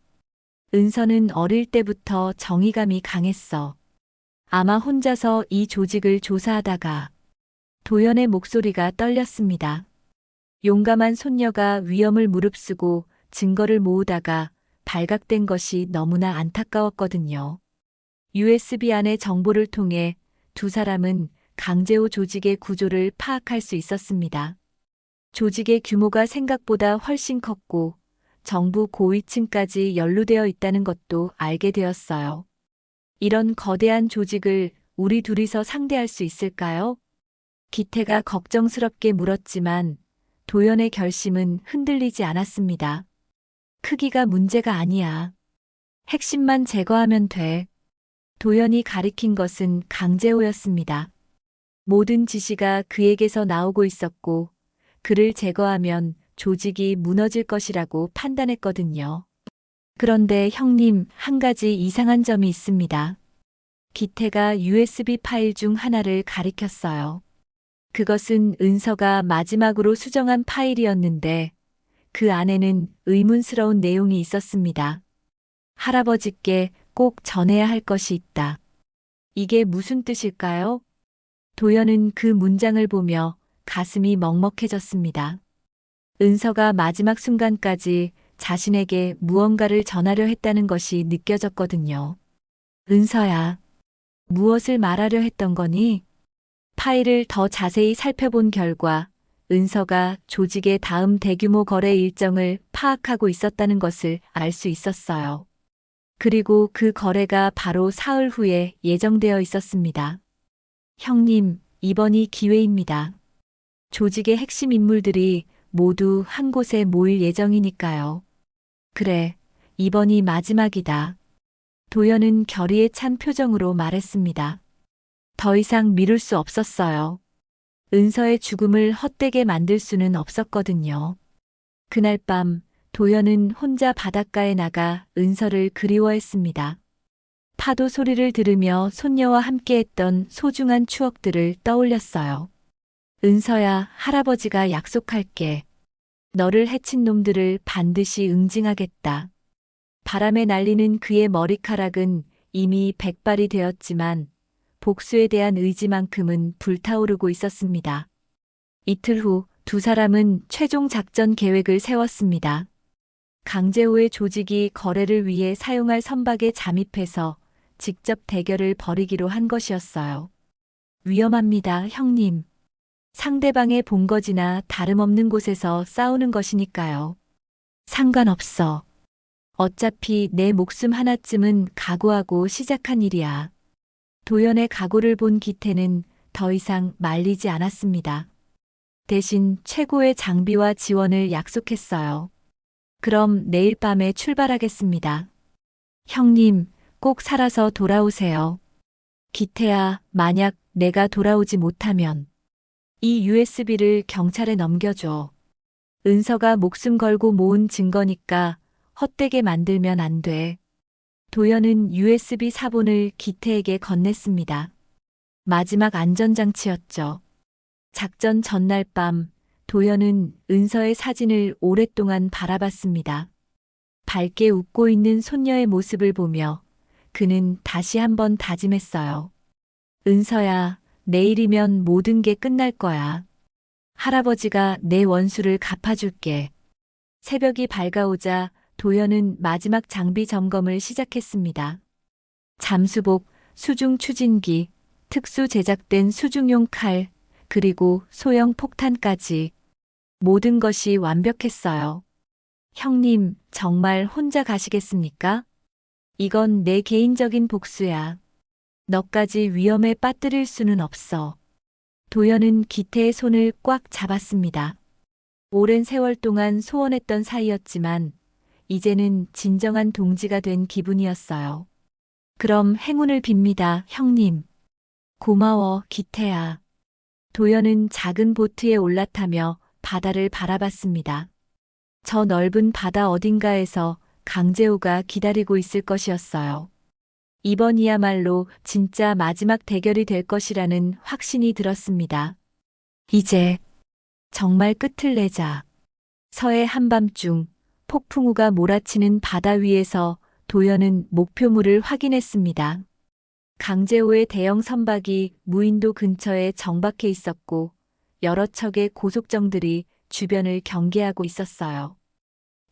은서는 어릴 때부터 정의감이 강했어. 아마 혼자서 이 조직을 조사하다가 도연의 목소리가 떨렸습니다. 용감한 손녀가 위험을 무릅쓰고 증거를 모으다가 발각된 것이 너무나 안타까웠거든요. USB 안의 정보를 통해 두 사람은 강제호 조직의 구조를 파악할 수 있었습니다. 조직의 규모가 생각보다 훨씬 컸고 정부 고위층까지 연루되어 있다는 것도 알게 되었어요. 이런 거대한 조직을 우리 둘이서 상대할 수 있을까요? 기태가 걱정스럽게 물었지만 도연의 결심은 흔들리지 않았습니다. 크기가 문제가 아니야. 핵심만 제거하면 돼. 도연이 가리킨 것은 강제호였습니다. 모든 지시가 그에게서 나오고 있었고 그를 제거하면 조직이 무너질 것이라고 판단했거든요. 그런데 형님, 한 가지 이상한 점이 있습니다. 기태가 USB 파일 중 하나를 가리켰어요. 그것은 은서가 마지막으로 수정한 파일이었는데 그 안에는 의문스러운 내용이 있었습니다. 할아버지께 꼭 전해야 할 것이 있다. 이게 무슨 뜻일까요? 도연은 그 문장을 보며 가슴이 먹먹해졌습니다. 은서가 마지막 순간까지 자신에게 무언가를 전하려 했다는 것이 느껴졌거든요. 은서야, 무엇을 말하려 했던 거니? 파일을 더 자세히 살펴본 결과 은서가 조직의 다음 대규모 거래 일정을 파악하고 있었다는 것을 알 수 있었어요. 그리고 그 거래가 바로 사흘 후에 예정되어 있었습니다. 형님, 이번이 기회입니다. 조직의 핵심 인물들이 모두 한 곳에 모일 예정이니까요. 그래, 이번이 마지막이다. 도연은 결의에 찬 표정으로 말했습니다. 더 이상 미룰 수 없었어요. 은서의 죽음을 헛되게 만들 수는 없었거든요. 그날 밤 도연은 혼자 바닷가에 나가 은서를 그리워했습니다. 파도 소리를 들으며 손녀와 함께했던 소중한 추억들을 떠올렸어요. 은서야, 할아버지가 약속할게. 너를 해친 놈들을 반드시 응징하겠다. 바람에 날리는 그의 머리카락은 이미 백발이 되었지만 복수에 대한 의지만큼은 불타오르고 있었습니다. 이틀 후 두 사람은 최종 작전 계획을 세웠습니다. 강제호의 조직이 거래를 위해 사용할 선박에 잠입해서 직접 대결을 벌이기로 한 것이었어요. 위험합니다, 형님. 상대방의 본거지나 다름없는 곳에서 싸우는 것이니까요. 상관없어. 어차피 내 목숨 하나쯤은 각오하고 시작한 일이야. 도연의 각오를 본 기태는 더 이상 말리지 않았습니다. 대신 최고의 장비와 지원을 약속했어요. 그럼 내일 밤에 출발하겠습니다. 형님, 꼭 살아서 돌아오세요. 기태야, 만약 내가 돌아오지 못하면 이 USB를 경찰에 넘겨줘. 은서가 목숨 걸고 모은 증거니까 헛되게 만들면 안 돼. 도연은 USB 사본을 기태에게 건넸습니다. 마지막 안전장치였죠. 작전 전날 밤 도연은 은서의 사진을 오랫동안 바라봤습니다. 밝게 웃고 있는 손녀의 모습을 보며 그는 다시 한번 다짐했어요. 은서야, 내일이면 모든 게 끝날 거야. 할아버지가 내 원수를 갚아줄게. 새벽이 밝아오자 도연은 마지막 장비 점검을 시작했습니다. 잠수복, 수중 추진기, 특수 제작된 수중용 칼, 그리고 소형 폭탄까지 모든 것이 완벽했어요. 형님, 정말 혼자 가시겠습니까? 이건 내 개인적인 복수야. 너까지 위험에 빠뜨릴 수는 없어. 도연은 기태의 손을 꽉 잡았습니다. 오랜 세월 동안 소원했던 사이였지만 이제는 진정한 동지가 된 기분이었어요. 그럼 행운을 빕니다, 형님. 고마워, 기태야. 도연은 작은 보트에 올라타며 바다를 바라봤습니다. 저 넓은 바다 어딘가에서 강제호가 기다리고 있을 것이었어요. 이번이야말로 진짜 마지막 대결이 될 것이라는 확신이 들었습니다. 이제 정말 끝을 내자. 서해 한밤중 폭풍우가 몰아치는 바다 위에서 도연은 목표물을 확인했습니다. 강제호의 대형 선박이 무인도 근처에 정박해 있었고 여러 척의 고속정들이 주변을 경계하고 있었어요.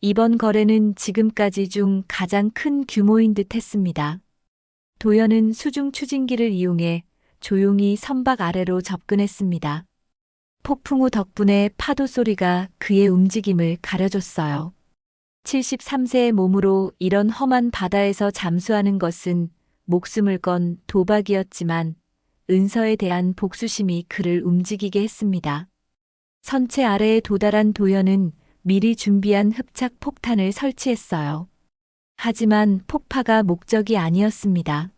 이번 거래는 지금까지 중 가장 큰 규모인 듯 했습니다. 도연은 수중 추진기를 이용해 조용히 선박 아래로 접근했습니다. 폭풍우 덕분에 파도 소리가 그의 움직임을 가려줬어요. 73세의 몸으로 이런 험한 바다에서 잠수하는 것은 목숨을 건 도박이었지만 은서에 대한 복수심이 그를 움직이게 했습니다. 선체 아래에 도달한 도연은 미리 준비한 흡착 폭탄을 설치했어요. 하지만 폭파가 목적이 아니었습니다.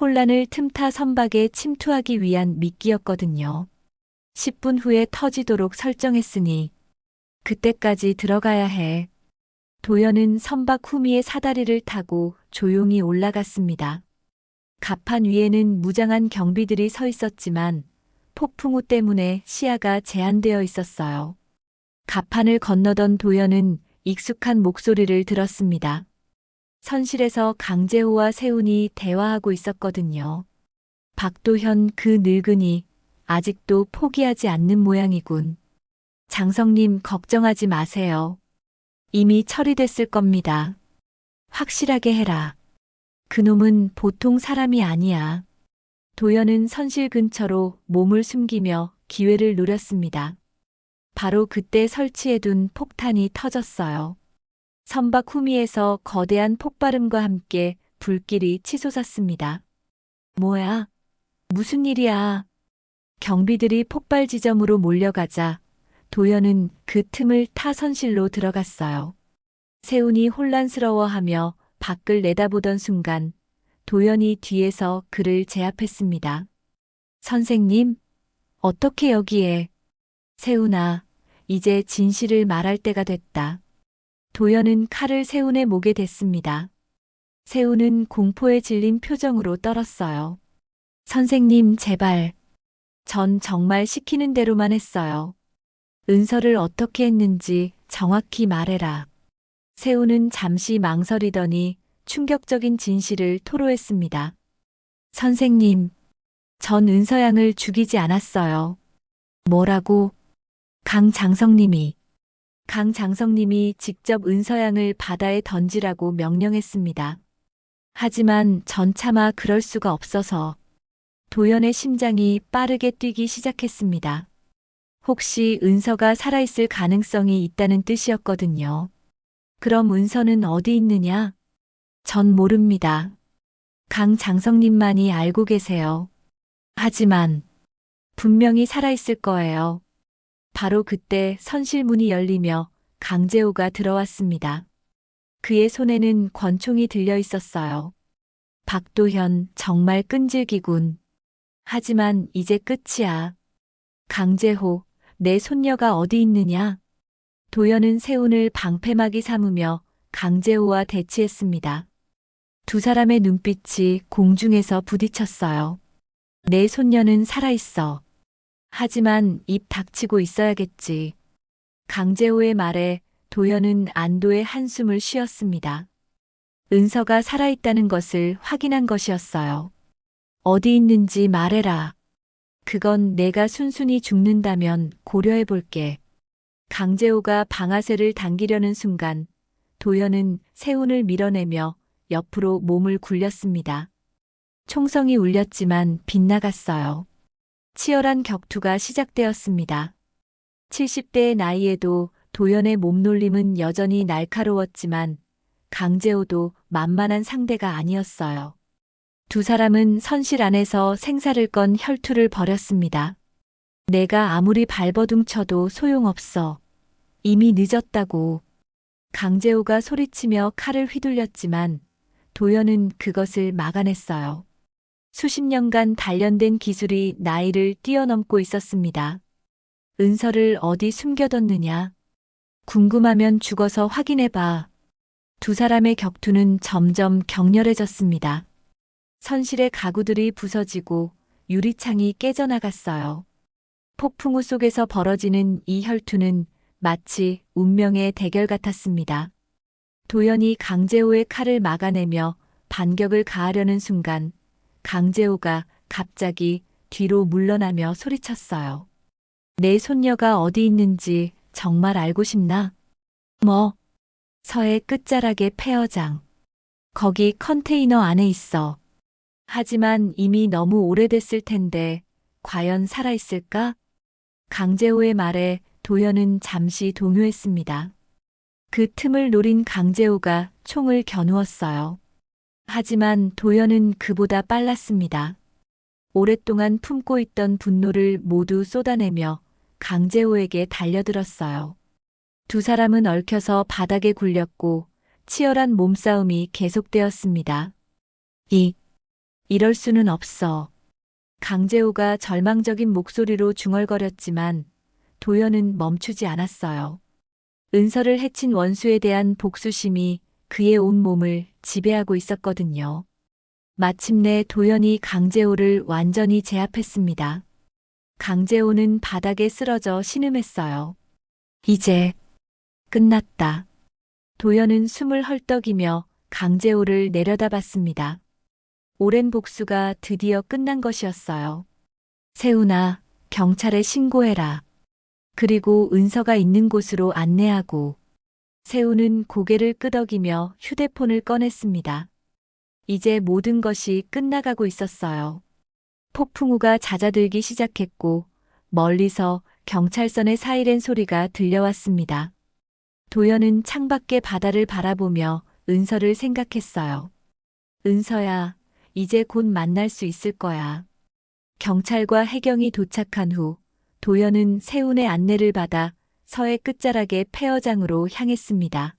혼란을 틈타 선박에 침투하기 위한 미끼였거든요. 10분 후에 터지도록 설정했으니 그때까지 들어가야 해. 도연은 선박 후미의 사다리를 타고 조용히 올라갔습니다. 갑판 위에는 무장한 경비들이 서 있었지만 폭풍우 때문에 시야가 제한되어 있었어요. 갑판을 건너던 도연은 익숙한 목소리를 들었습니다. 선실에서 강재호와 세훈이 대화하고 있었거든요. 박도현 그 늙은이 아직도 포기하지 않는 모양이군. 장성님 걱정하지 마세요. 이미 처리됐을 겁니다. 확실하게 해라. 그놈은 보통 사람이 아니야. 도연은 선실 근처로 몸을 숨기며 기회를 노렸습니다. 바로 그때 설치해둔 폭탄이 터졌어요. 선박 후미에서 거대한 폭발음과 함께 불길이 치솟았습니다. 뭐야? 무슨 일이야? 경비들이 폭발 지점으로 몰려가자 도연은 그 틈을 타 선실로 들어갔어요. 세훈이 혼란스러워하며 밖을 내다보던 순간 도연이 뒤에서 그를 제압했습니다. 선생님, 어떻게 여기에? 세훈아, 이제 진실을 말할 때가 됐다. 도연은 칼을 세훈의 목에 댔습니다. 세훈은 공포에 질린 표정으로 떨었어요. 선생님, 제발. 전 정말 시키는 대로만 했어요. 은서를 어떻게 했는지 정확히 말해라. 세훈은 잠시 망설이더니 충격적인 진실을 토로했습니다. 선생님, 전 은서양을 죽이지 않았어요. 뭐라고? 강장성님이 직접 은서양을 바다에 던지라고 명령했습니다. 하지만 전 차마 그럴 수가 없어서 도연의 심장이 빠르게 뛰기 시작했습니다. 혹시 은서가 살아있을 가능성이 있다는 뜻이었거든요. 그럼 은서는 어디 있느냐? 전 모릅니다. 강장성님만이 알고 계세요. 하지만 분명히 살아있을 거예요. 바로 그때 선실문이 열리며 강재호가 들어왔습니다. 그의 손에는 권총이 들려 있었어요. 박도현, 정말 끈질기군. 하지만 이제 끝이야. 강재호, 내 손녀가 어디 있느냐? 도연은 세훈을 방패막이 삼으며 강재호와 대치했습니다. 두 사람의 눈빛이 공중에서 부딪혔어요. 내 손녀는 살아있어. 하지만 입 닥치고 있어야겠지. 강재호의 말에 도연은 안도의 한숨을 쉬었습니다. 은서가 살아있다는 것을 확인한 것이었어요. 어디 있는지 말해라. 그건 내가 순순히 죽는다면 고려해볼게. 강재호가 방아쇠를 당기려는 순간 도연은 세훈을 밀어내며 옆으로 몸을 굴렸습니다. 총성이 울렸지만 빗나갔어요. 치열한 격투가 시작되었습니다. 70대의 나이에도 도연의 몸놀림은 여전히 날카로웠지만 강재호도 만만한 상대가 아니었어요. 두 사람은 선실 안에서 생사를 건 혈투를 벌였습니다. 내가 아무리 발버둥 쳐도 소용없어. 이미 늦었다고. 강재호가 소리치며 칼을 휘둘렸지만 도연은 그것을 막아냈어요. 수십 년간 단련된 기술이 나이를 뛰어넘고 있었습니다. 은서를 어디 숨겨뒀느냐? 궁금하면 죽어서 확인해봐. 두 사람의 격투는 점점 격렬해졌습니다. 선실의 가구들이 부서지고 유리창이 깨져나갔어요. 폭풍우 속에서 벌어지는 이 혈투는 마치 운명의 대결 같았습니다. 도연이 강재호의 칼을 막아내며 반격을 가하려는 순간 강재호가 갑자기 뒤로 물러나며 소리쳤어요. 내 손녀가 어디 있는지 정말 알고 싶나? 뭐? 서해 끝자락의 폐허장. 거기 컨테이너 안에 있어. 하지만 이미 너무 오래됐을 텐데 과연 살아있을까? 강재호의 말에 도연은 잠시 동요했습니다. 그 틈을 노린 강재호가 총을 겨누었어요. 하지만 도연은 그보다 빨랐습니다. 오랫동안 품고 있던 분노를 모두 쏟아내며 강재호에게 달려들었어요. 두 사람은 얽혀서 바닥에 굴렸고 치열한 몸싸움이 계속되었습니다. 이럴 수는 없어. 강재호가 절망적인 목소리로 중얼거렸지만 도연은 멈추지 않았어요. 은서를 해친 원수에 대한 복수심이 그의 온몸을 지배하고 있었거든요. 마침내 도연이 강재호를 완전히 제압했습니다. 강재호는 바닥에 쓰러져 신음했어요. 이제 끝났다. 도연은 숨을 헐떡이며 강재호를 내려다봤습니다. 오랜 복수가 드디어 끝난 것이었어요. 세훈아, 경찰에 신고해라. 그리고 은서가 있는 곳으로 안내하고. 세훈은 고개를 끄덕이며 휴대폰을 꺼냈습니다. 이제 모든 것이 끝나가고 있었어요. 폭풍우가 잦아들기 시작했고 멀리서 경찰선의 사이렌 소리가 들려왔습니다. 도연은 창밖의 바다를 바라보며 은서를 생각했어요. 은서야, 이제 곧 만날 수 있을 거야. 경찰과 해경이 도착한 후 도연은 세훈의 안내를 받아 서해 끝자락의 폐허장으로 향했습니다.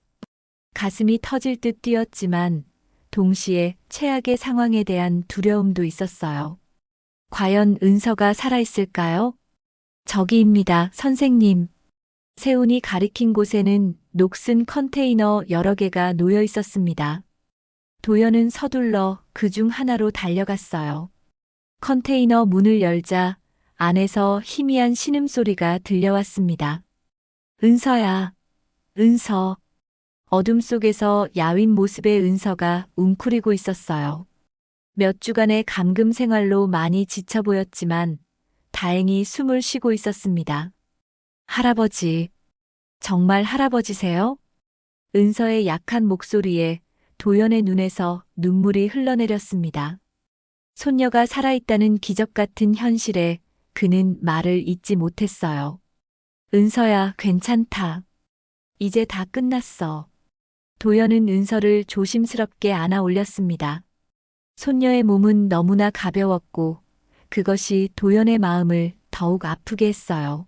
가슴이 터질 듯 뛰었지만 동시에 최악의 상황에 대한 두려움도 있었어요. 과연 은서가 살아있을까요? 저기입니다, 선생님. 세훈이 가리킨 곳에는 녹슨 컨테이너 여러 개가 놓여 있었습니다. 도연은 서둘러 그중 하나로 달려갔어요. 컨테이너 문을 열자 안에서 희미한 신음소리가 들려왔습니다. 은서야, 은서. 어둠 속에서 야윈 모습의 은서가 웅크리고 있었어요. 몇 주간의 감금 생활로 많이 지쳐 보였지만 다행히 숨을 쉬고 있었습니다. 할아버지, 정말 할아버지세요? 은서의 약한 목소리에 도연의 눈에서 눈물이 흘러내렸습니다. 손녀가 살아있다는 기적 같은 현실에 그는 말을 잇지 못했어요. 은서야, 괜찮다. 이제 다 끝났어. 도연은 은서를 조심스럽게 안아 올렸습니다. 손녀의 몸은 너무나 가벼웠고 그것이 도연의 마음을 더욱 아프게 했어요.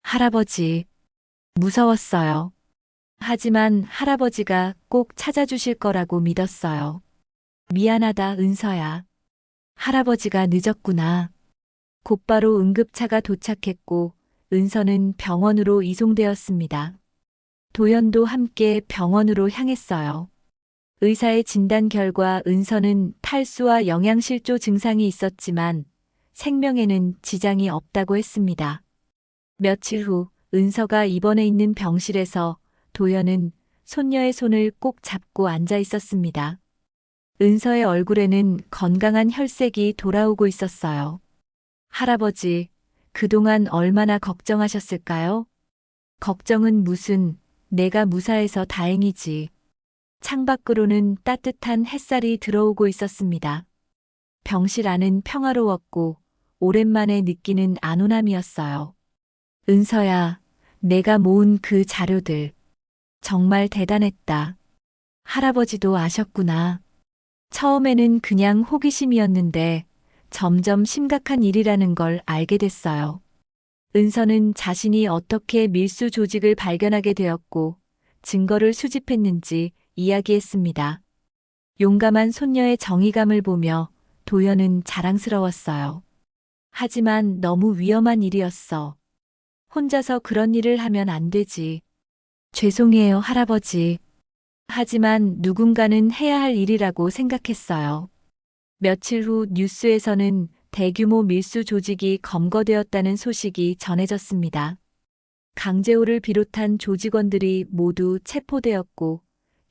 할아버지, 무서웠어요. 하지만 할아버지가 꼭 찾아주실 거라고 믿었어요. 미안하다, 은서야. 할아버지가 늦었구나. 곧바로 응급차가 도착했고 은서는 병원으로 이송되었습니다. 도연도 함께 병원으로 향했어요. 의사의 진단 결과 은서는 탈수와 영양실조 증상이 있었지만 생명에는 지장이 없다고 했습니다. 며칠 후 은서가 입원해 있는 병실에서 도연은 손녀의 손을 꼭 잡고 앉아 있었습니다. 은서의 얼굴에는 건강한 혈색이 돌아오고 있었어요. 할아버지, 그동안 얼마나 걱정하셨을까요? 걱정은 무슨, 내가 무사해서 다행이지. 창밖으로는 따뜻한 햇살이 들어오고 있었습니다. 병실 안은 평화로웠고 오랜만에 느끼는 안온함이었어요. 은서야, 내가 모은 그 자료들. 정말 대단했다. 할아버지도 아셨구나. 처음에는 그냥 호기심이었는데 점점 심각한 일이라는 걸 알게 됐어요. 은서는 자신이 어떻게 밀수 조직을 발견하게 되었고 증거를 수집했는지 이야기했습니다. 용감한 손녀의 정의감을 보며 도연은 자랑스러웠어요. 하지만 너무 위험한 일이었어. 혼자서 그런 일을 하면 안 되지. 죄송해요, 할아버지. 하지만 누군가는 해야 할 일이라고 생각했어요. 며칠 후 뉴스에서는 대규모 밀수 조직이 검거되었다는 소식이 전해졌습니다. 강재호를 비롯한 조직원들이 모두 체포되었고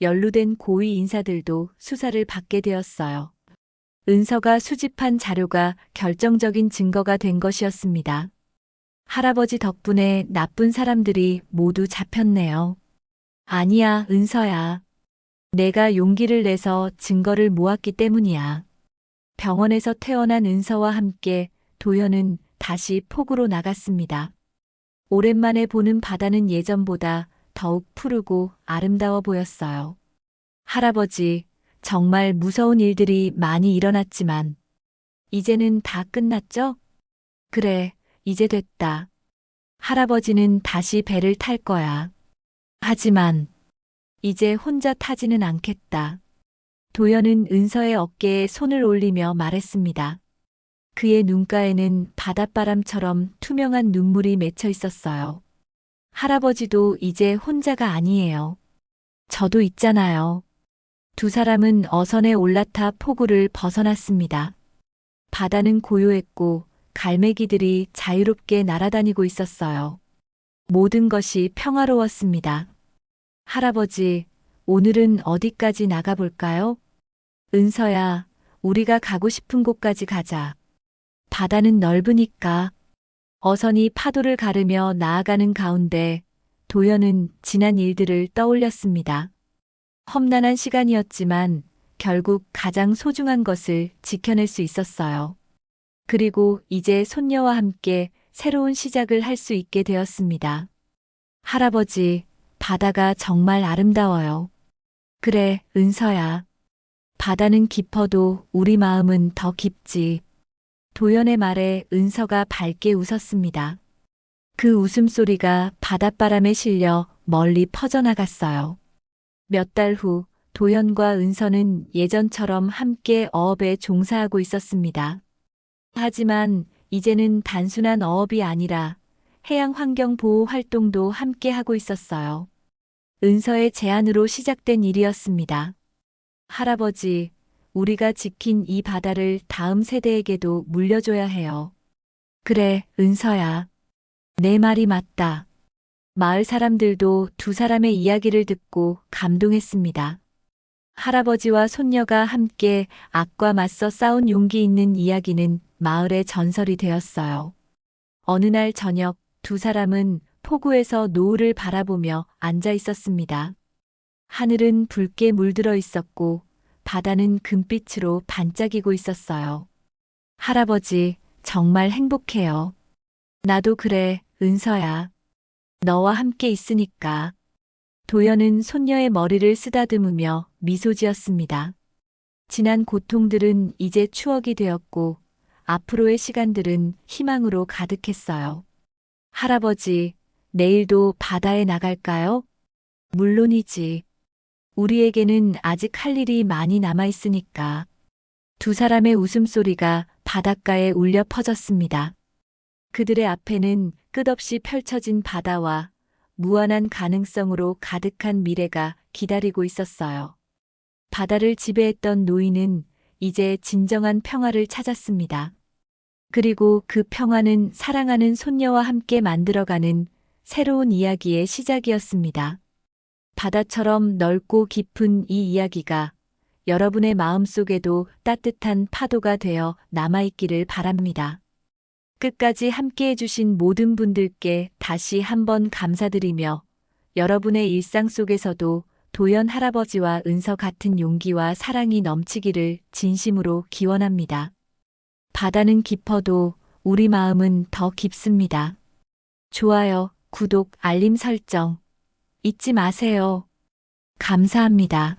연루된 고위 인사들도 수사를 받게 되었어요. 은서가 수집한 자료가 결정적인 증거가 된 것이었습니다. 할아버지 덕분에 나쁜 사람들이 모두 잡혔네요. 아니야, 은서야. 내가 용기를 내서 증거를 모았기 때문이야. 병원에서 퇴원한 은서와 함께 도연은 다시 폭우로 나갔습니다. 오랜만에 보는 바다는 예전보다 더욱 푸르고 아름다워 보였어요. 할아버지, 정말 무서운 일들이 많이 일어났지만 이제는 다 끝났죠? 그래, 이제 됐다. 할아버지는 다시 배를 탈 거야. 하지만 이제 혼자 타지는 않겠다. 도연은 은서의 어깨에 손을 올리며 말했습니다. 그의 눈가에는 바닷바람처럼 투명한 눈물이 맺혀 있었어요. 할아버지도 이제 혼자가 아니에요. 저도 있잖아요. 두 사람은 어선에 올라타 포구를 벗어났습니다. 바다는 고요했고 갈매기들이 자유롭게 날아다니고 있었어요. 모든 것이 평화로웠습니다. 할아버지, 오늘은 어디까지 나가볼까요? 은서야, 우리가 가고 싶은 곳까지 가자. 바다는 넓으니까. 어선이 파도를 가르며 나아가는 가운데 도연은 지난 일들을 떠올렸습니다. 험난한 시간이었지만 결국 가장 소중한 것을 지켜낼 수 있었어요. 그리고 이제 손녀와 함께 새로운 시작을 할 수 있게 되었습니다. 할아버지, 바다가 정말 아름다워요. 그래, 은서야. 바다는 깊어도 우리 마음은 더 깊지. 도연의 말에 은서가 밝게 웃었습니다. 그 웃음소리가 바닷바람에 실려 멀리 퍼져나갔어요. 몇 달 후 도연과 은서는 예전처럼 함께 어업에 종사하고 있었습니다. 하지만 이제는 단순한 어업이 아니라 해양 환경 보호 활동도 함께 하고 있었어요. 은서의 제안으로 시작된 일이었습니다. 할아버지, 우리가 지킨 이 바다를 다음 세대에게도 물려줘야 해요. 그래, 은서야. 내 말이 맞다. 마을 사람들도 두 사람의 이야기를 듣고 감동했습니다. 할아버지와 손녀가 함께 악과 맞서 싸운 용기 있는 이야기는 마을의 전설이 되었어요. 어느 날 저녁 두 사람은 포구에서 노을을 바라보며 앉아 있었습니다. 하늘은 붉게 물들어 있었고 바다는 금빛으로 반짝이고 있었어요. 할아버지, 정말 행복해요. 나도 그래, 은서야. 너와 함께 있으니까. 도연은 손녀의 머리를 쓰다듬으며 미소 지었습니다. 지난 고통들은 이제 추억이 되었고 앞으로의 시간들은 희망으로 가득했어요. 할아버지, 내일도 바다에 나갈까요? 물론이지. 우리에게는 아직 할 일이 많이 남아 있으니까. 두 사람의 웃음소리가 바닷가에 울려 퍼졌습니다. 그들의 앞에는 끝없이 펼쳐진 바다와 무한한 가능성으로 가득한 미래가 기다리고 있었어요. 바다를 지배했던 노인은 이제 진정한 평화를 찾았습니다. 그리고 그 평화는 사랑하는 손녀와 함께 만들어가는 새로운 이야기의 시작이었습니다. 바다처럼 넓고 깊은 이 이야기가 여러분의 마음속에도 따뜻한 파도가 되어 남아있기를 바랍니다. 끝까지 함께 해주신 모든 분들께 다시 한번 감사드리며 여러분의 일상 속에서도 도연 할아버지와 은서 같은 용기와 사랑이 넘치기를 진심으로 기원합니다. 바다는 깊어도 우리 마음은 더 깊습니다. 좋아요, 구독, 알림 설정 잊지 마세요. 감사합니다.